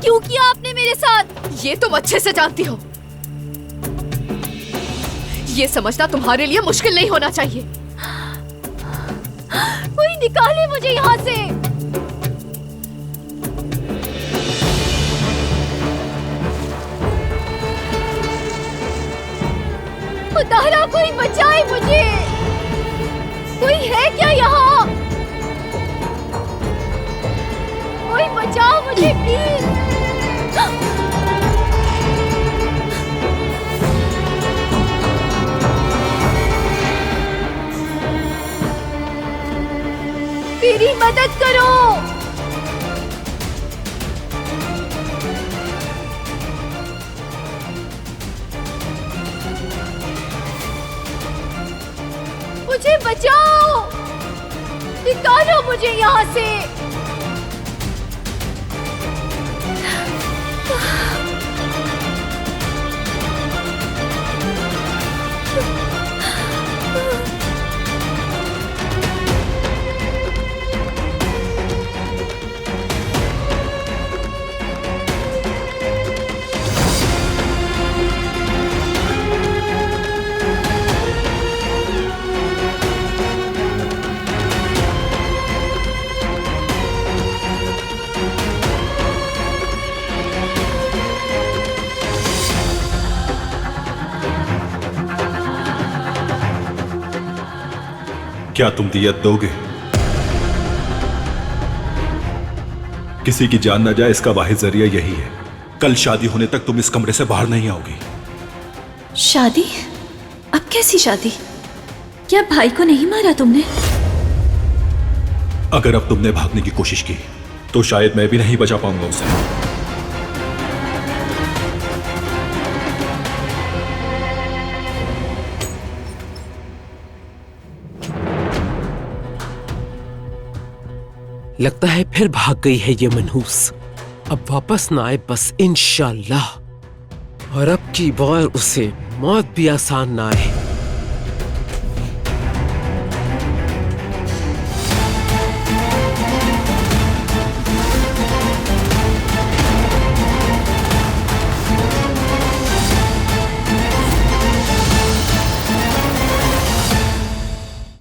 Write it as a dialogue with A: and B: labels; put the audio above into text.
A: क्यों किया आपने मेरे साथ? ये तुम अच्छे से जानती हो। ये समझना तुम्हारे लिए मुश्किल नहीं होना चाहिए। कोई निकाले मुझे यहाँ से। खुदारा कोई बचाए मुझे। कोई है क्या यहाँ? कोई बचाओ मुझे प्लीज। मेरी मदद करो। मुझे बचाओ। निकालो मुझे यहाँ से।
B: क्या तुम दियत दोगे? किसी की जान ना जाए इसका वाहिद जरिया यही है। कल शादी होने तक तुम इस कमरे से बाहर नहीं आओगी।
C: शादी? अब कैसी शादी? क्या भाई को नहीं मारा तुमने?
B: अगर अब तुमने भागने की कोशिश की तो शायद मैं भी नहीं बचा पाऊंगा उसे।
D: लगता है फिर भाग गई है ये मनहूस। अब वापस ना आए बस इंशाअल्लाह। और अब की बार उसे मौत भी आसान ना आए।